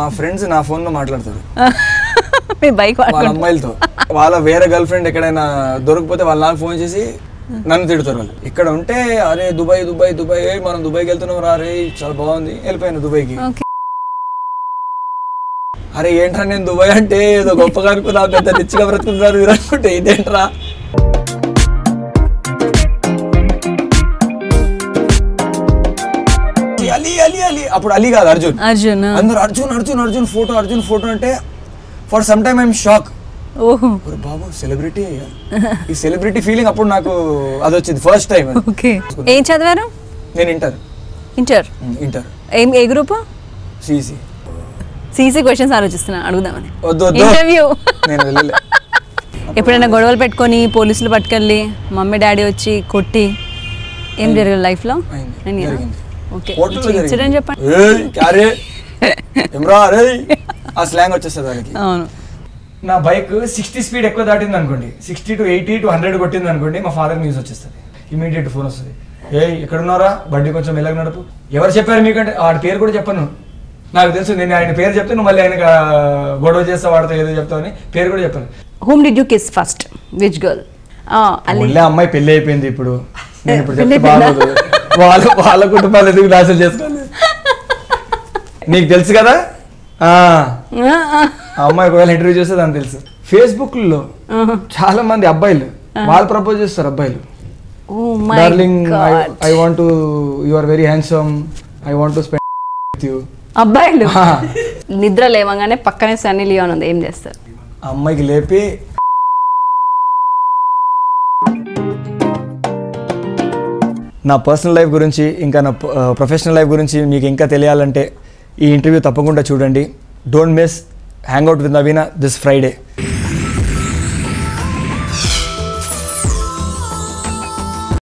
మా ఫ్రెండ్స్ నా ఫోన్ లో మాట్లాడతారు మీ బైక్ వాళ్ళ అమ్మాయిలతో. వాళ్ళ వేరే గర్ల్ ఫ్రెండ్ ఎక్కడైనా దొరికిపోతే వాళ్ళ నాకు ఫోన్ చేసి నన్ను తిడతారు వాళ్ళు. ఇక్కడ ఉంటే అరే దుబాయ్ దుబాయ్ దుబాయ్ మనం దుబాయ్కి వెళ్తున్నాం రా రే చాలా బాగుంది వెళ్ళిపోయాను దుబాయ్కి. అరే ఏంట్రా నేను దుబాయ్ అంటే ఏదో గొప్పగా అనుకున్నా పెద్ద రిచ్గా బ్రతుకుతున్నారు మీరు అనుకుంటే ఇదేంట్రా. అలీ అలీ అలీ అప్పుడు అలీ కాదు అర్జున్. అందరూ అర్జున్ అర్జున్ అర్జున్ ఫోటో అంటే for some time I'm shock. Babu celebrity ఈ సెలబ్రిటీ ఫీలింగ్ అప్పుడు నాకు అది వచ్చింది ఫస్ట్ టైం. ఏం చదివారు? నేను ఇంటర్. ఏ గ్రూప్? సిసి క్వశ్చన్స్ ఆలోచిస్తున్నా అడుగుదామని. ఇంటర్వ్యూ నేను వెళ్ళలే. ఎప్పుడైనా గొడవలు పెట్టుకొని పోలీసులు పట్టుకెళ్ళి మమ్మీ డాడీ వచ్చి కొట్టి ఏం జరిగింది లైఫ్ లో? ఇన్సిడెంట్ చెప్పండి. ఆ స్లాంగ్ వచ్చేస్తుంది వాళ్ళకి. అవును. నా బైక్ 60 స్పీడ్ ఎక్కువ దాటింది అనుకోండి, 60 to 80 to 100 కొట్టింది అనుకోండి, మా ఫాదర్ న్యూస్ వచ్చేస్తుంది. ఇమీడియట్ ఫోన్ వస్తుంది, ఎక్కడున్నారా బండి కొంచెం మెల్లగా నడుపు. ఎవరు చెప్పారు మీకంటే వాడి పేరు కూడా చెప్పను, నాకు తెలుసు. నేను ఆయన పేరు చెప్తే నువ్వు మళ్ళీ ఆయన గొడవ చేస్తా వాడితో ఏదో చెప్తావు అని పేరు కూడా చెప్పాను. Whom did you kiss first? Which girl? అమ్మాయి పెళ్లి అయిపోయింది ఇప్పుడు. నేను ఇప్పుడు చెప్తే బాగోదు, వాళ్ళ కుటుంబాలు ఎందుకు నాశనం చేసుకోవాలి. నీకు తెలుసు కదా ఆ అమ్మాయి ఒకవేళ ఇంటర్వ్యూ చేస్తే దానికి తెలుసు. ఫేస్బుక్ లో చాలా మంది అబ్బాయిలు వాళ్ళు ప్రపోజ్ చేస్తారు. అబ్బాయిలు darling I want to you are very handsome I want to spend with you. అబ్బాయిలు నిద్ర లేవగానే పక్కనే సన్నీ లియోన్ ఉంది, ఏం చేస్తారు? అమ్మాయికి లేపి నా పర్సనల్ లైఫ్ గురించి ఇంకా నా ప్రొఫెషనల్ లైఫ్ గురించి మీకు ఇంకా తెలియాలంటే ఈ ఇంటర్వ్యూ తప్పకుండా చూడండి. Don't miss hang out with Naveena this Friday.